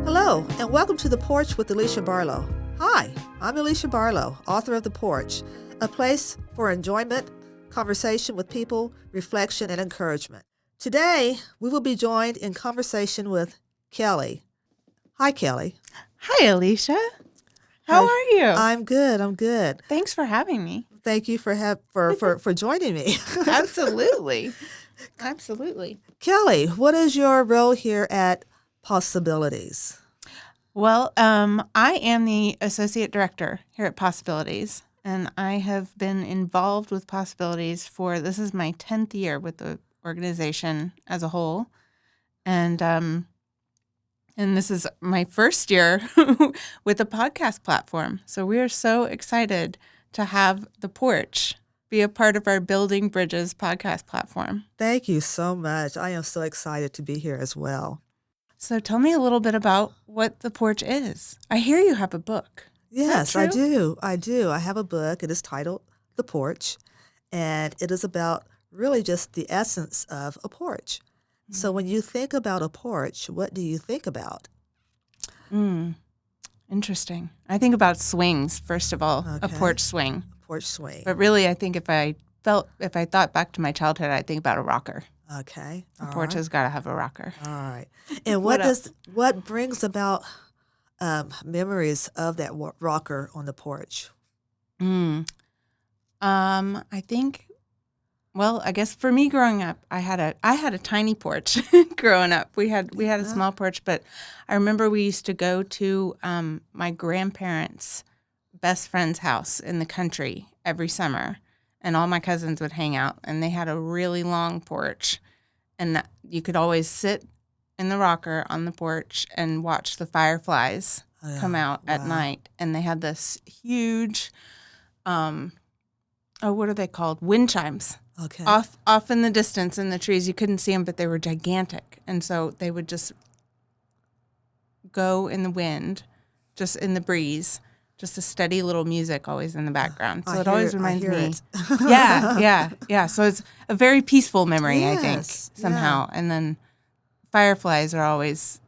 Hello, and welcome to The Porch with Elishea Barlow. Hi, I'm Elishea Barlow, author of The Porch, a place for enjoyment, conversation with people, reflection, and encouragement. Today, we will be joined in conversation with Kelly. Hi, Kelly. Hi, Elishea. How are you? I'm good. Thanks for having me. Thank you for joining me. Absolutely. Kelly, what is your role here at Possibilities? Well, I am the associate director here at Possibilities, and I have been involved with Possibilities this is my 10th year with the organization as a whole, and this is my first year with a podcast platform. So we are so excited to have The Porch be a part of our Building Bridges podcast platform. Thank you so much. I am so excited to be here as well. So tell me a little bit about what The Porch is. I hear you have a book. Yes, I do. I have a book. It is titled The Porch, and it is about really just the essence of a porch. Mm-hmm. So when you think about a porch, what do you think about? Interesting. I think about swings, first of all, okay. A porch swing. Porch swing. But really, I think if I thought back to my childhood, I think about a rocker. Okay. A porch has got to have a rocker. All right. And what brings about memories of that rocker on the porch? I think, well, I guess for me growing up, I had a tiny porch growing up. We had a small porch, but I remember we used to go to my grandparents' best friend's house in the country every summer. And all my cousins would hang out, and they had a really long porch. And you could always sit in the rocker on the porch and watch the fireflies come out at night. And they had this huge, what are they called? Wind chimes. Okay. Off in the distance in the trees. You couldn't see them, but they were gigantic. And so they would just go in the wind, just in the breeze. Just a steady little music always in the background. So it always reminds me. Yeah. So it's a very peaceful memory, I think, somehow. Yeah. And then fireflies are always,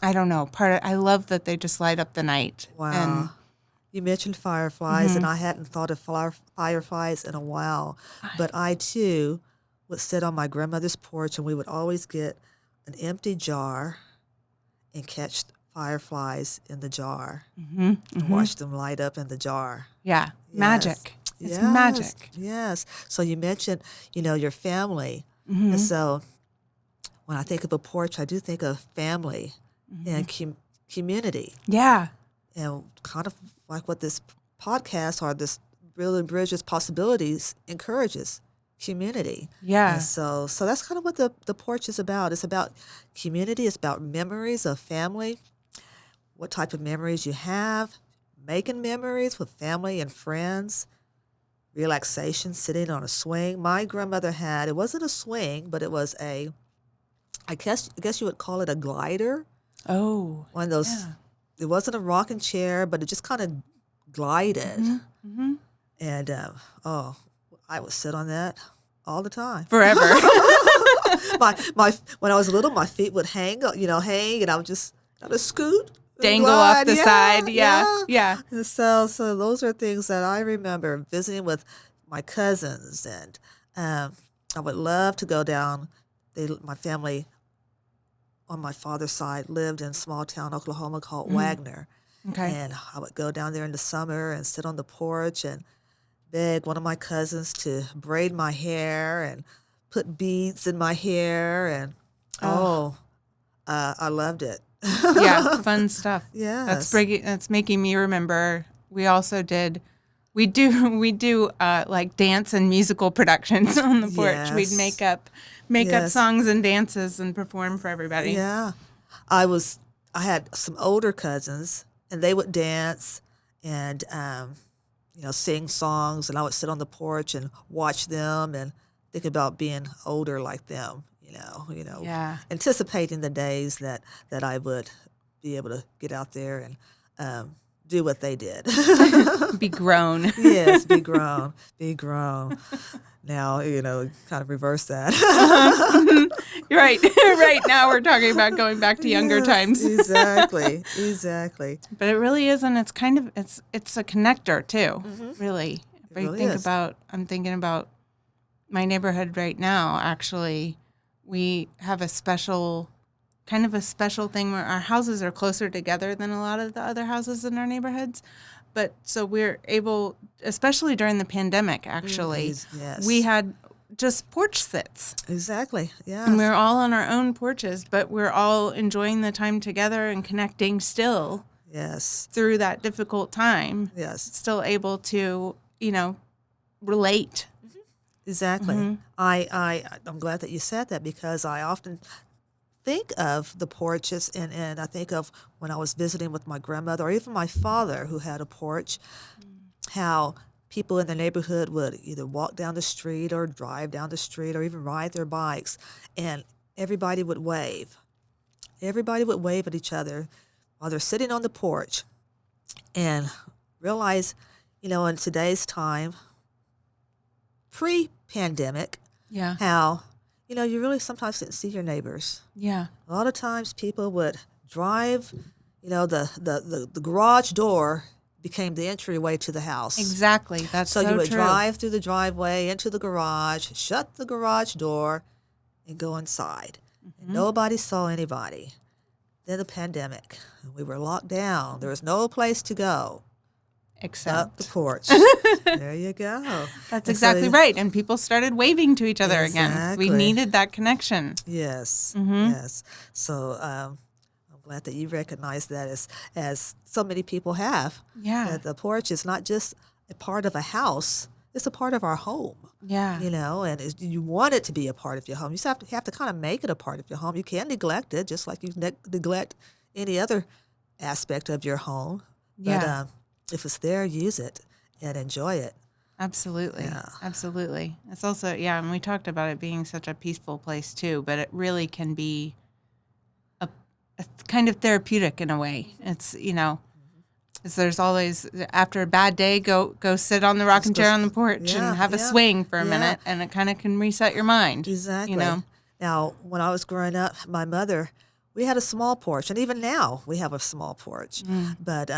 I don't know, I love that they just light up the night. Wow. And you mentioned fireflies, and I hadn't thought of fireflies in a while. But I, too, would sit on my grandmother's porch, and we would always get an empty jar and catch fireflies in the jar and watch them light up in the jar. Yeah, yes. Magic. It's magic. Yes. So you mentioned, your family. And so when I think of a porch, I do think of family and community. Yeah. And kind of like what this podcast or this Building Bridges Possibilities encourages, community. Yeah. And so that's kind of what the porch is about. It's about community. It's about memories of family. What type of memories you have, making memories with family and friends, relaxation, sitting on a swing. My grandmother it wasn't a swing, but it was I guess you would call it a glider. Oh. One of those, It wasn't a rocking chair, but it just kind of glided. And, I would sit on that all the time. Forever. When I was little, my feet would hang, and I would just scoot. Dangle off the side. Yeah. And so those are things that I remember visiting with my cousins, and I would love to go down. My family on my father's side lived in a small town, Oklahoma, called Wagner. Okay. And I would go down there in the summer and sit on the porch and beg one of my cousins to braid my hair and put beads in my hair, and I loved it. Yeah, fun stuff. Yeah, that's making me remember. We also we do like dance and musical productions on the porch. Yes. We'd make up songs and dances and perform for everybody. Yeah, I had some older cousins, and they would dance and sing songs, and I would sit on the porch and watch them and think about being older like them. Anticipating the days that I would be able to get out there and do what they did. Be grown. Yes, be grown, be grown. Now, kind of reverse that. Right. Right now we're talking about going back to younger Yes, times. Exactly, exactly. But it really is, and it's kind of it's a connector too. Really. If I really think is. I'm thinking about my neighborhood right now. Actually, we have a special thing where our houses are closer together than a lot of the other houses in our neighborhoods. But so we're able, especially during the pandemic, actually, Yes. we had just porch sits. Exactly, yeah. And we're all on our own porches, but we're all enjoying the time together and connecting still Yes, through that difficult time. yes. Still able to, relate. Exactly. I'm glad that you said that because I often think of the porches and I think of when I was visiting with my grandmother or even my father who had a porch, how people in the neighborhood would either walk down the street or drive down the street or even ride their bikes and everybody would wave. Everybody would wave at each other while they're sitting on the porch and realize, in today's time, pre-pandemic, Yeah. how, you really sometimes didn't see your neighbors. Yeah. A lot of times people would drive, the garage door became the entryway to the house. Exactly. That's so you would true. drive through the driveway into the garage, shut the garage door, and go inside. And nobody saw anybody. Then the pandemic. We were locked down. There was no place to go. Up the Except. porch. There you go. That's And exactly right. And people started waving to each other again. Exactly. We needed that connection. Yes, yes. So I'm glad that you recognize that as so many people have. Yeah. That the porch is not just a part of a house; it's a part of our home. Yeah. And you want it to be a part of your home. You just have to kind of make it a part of your home. You can neglect it, just like you neglect any other aspect of your home. Yeah. But if it's there, use it and enjoy it. Absolutely. Yeah. Absolutely. It's also, and we talked about it being such a peaceful place too, but it really can be a kind of therapeutic in a way. It's, there's always, after a bad day, go sit on the rocking chair on the porch and have a swing for a minute, and it kind of can reset your mind. Exactly. Now, when I was growing up, my mother, we had a small porch, and even now we have a small porch. But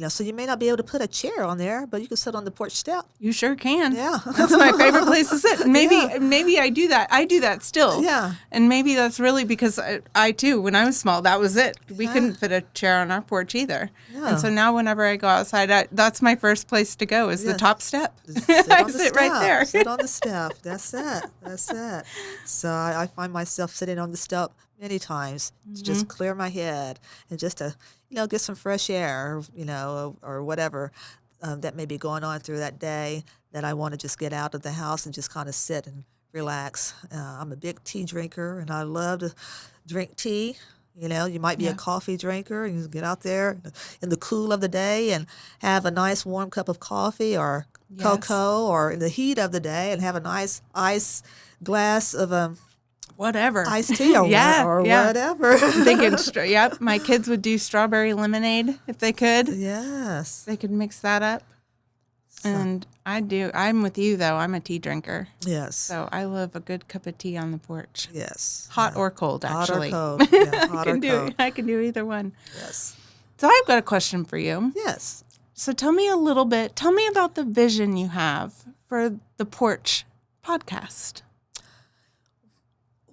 so you may not be able to put a chair on there, but you can sit on the porch step. You sure can. Yeah. That's my favorite place to sit. And maybe I do that. I do that still. Yeah. And maybe that's really because I too, when I was small, that was it. We couldn't fit a chair on our porch either. Yeah. And so now whenever I go outside, that's my first place to go is the top step. Sit I on the sit step. right there. Sit on the step. That's it. That's it. So I find myself sitting on the step many times to just clear my head and just to, get some fresh air, or whatever that may be going on through that day that I want to just get out of the house and just kind of sit and relax. I'm a big tea drinker and I love to drink tea. You might be a coffee drinker and you get out there in the cool of the day and have a nice warm cup of coffee or cocoa, or in the heat of the day and have a nice ice glass of whatever. iced tea or whatever. I'm thinking, my kids would do strawberry lemonade if they could. Yes. They could mix that up. And I do. I'm with you, though. I'm a tea drinker. Yes. So I love a good cup of tea on the porch. Yes. Hot or cold, actually. Hot or cold. Yeah, hot or cold. I can do either one. Yes. So I've got a question for you. Yes. So tell me about the vision you have for the Porch podcast.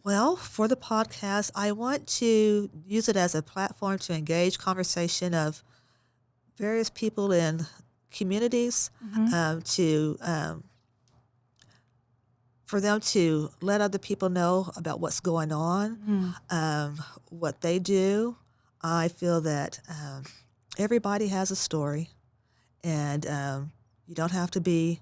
Well, for the podcast, I want to use it as a platform to engage conversation of various people in communities, for them to let other people know about what's going on, what they do. I feel that everybody has a story, and you don't have to be,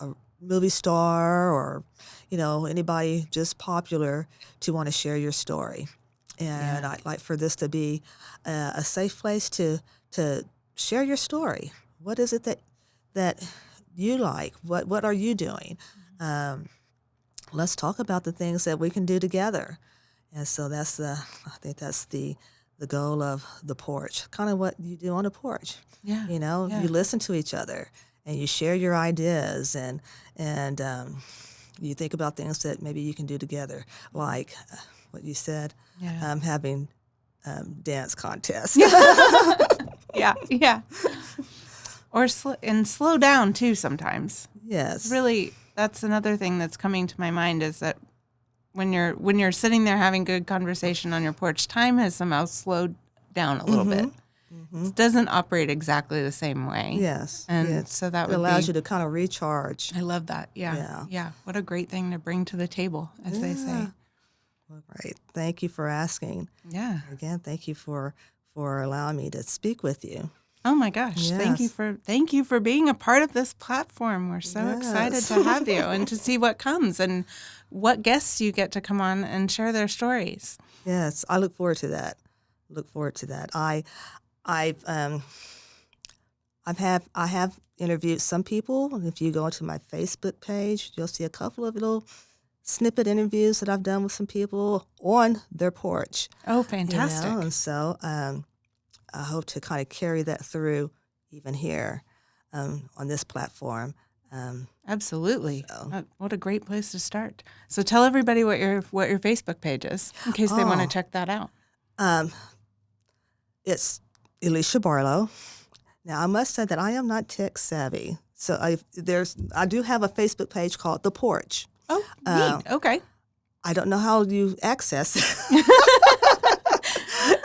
a movie star or, anybody just popular to want to share your story. And I'd like for this to be a safe place to share your story. What is it that you like? What are you doing? Let's talk about the things that we can do together. And so I think that's the the goal of the porch, kind of what you do on a porch. Yeah. Yeah. You listen to each other and you share your ideas and you think about things that maybe you can do together, like what you said, Yeah. having dance contests. Yeah. Or slow down too sometimes. Yes. Really, that's another thing that's coming to my mind is that when you're sitting there having good conversation on your porch, time has somehow slowed down a little bit. Mm-hmm. It doesn't operate exactly the same way. Yes. And yes. so that it would allows be, you to kind of recharge. I love that. Yeah. What a great thing to bring to the table, as they say. All right. Thank you for asking. Yeah. Again, thank you for allowing me to speak with you. Oh my gosh. Yes. Thank you for being a part of this platform. We're so excited to have you and to see what comes and what guests you get to come on and share their stories. Yes, I look forward to that. I have interviewed some people. If you go to my Facebook page, you'll see a couple of little snippet interviews that I've done with some people on their porch. Oh, fantastic. And so I hope to kind of carry that through even here on this platform. Absolutely. What a great place to start. So tell everybody what your Facebook page is in case they want to check that out. It's Elishea Barlow. Now, I must say that I am not tech savvy. So I do have a Facebook page called The Porch. Oh, neat. Okay. I don't know how you access it.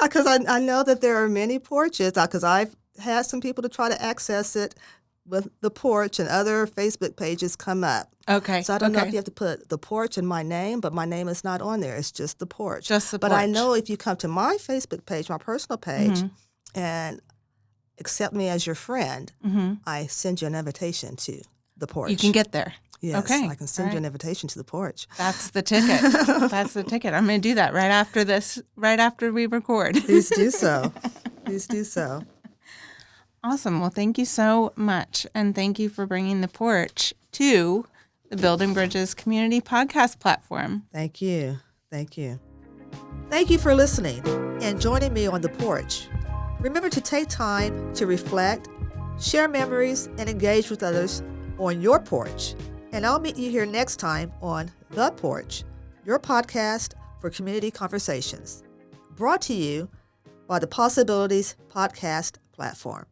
Because I know that there are many porches, because I've had some people to try to access it with the porch and other Facebook pages come up. Okay. So I don't know if you have to put the porch and my name, but my name is not on there. It's just the porch. Just the porch. But I know if you come to my Facebook page, my personal page, and accept me as your friend, I send you an invitation to the porch. You can get there. Yes, okay. I can send you an invitation to the porch. That's the ticket. That's the ticket. I'm going to do that right after this, right after we record. Please do so. Please do so. Awesome. Well, thank you so much. And thank you for bringing the porch to the Building Bridges Community Podcast platform. Thank you. Thank you. Thank you for listening and joining me on the porch. Remember to take time to reflect, share memories, and engage with others on your porch. And I'll meet you here next time on The Porch, your podcast for community conversations. Brought to you by the Possibilities Podcast platform.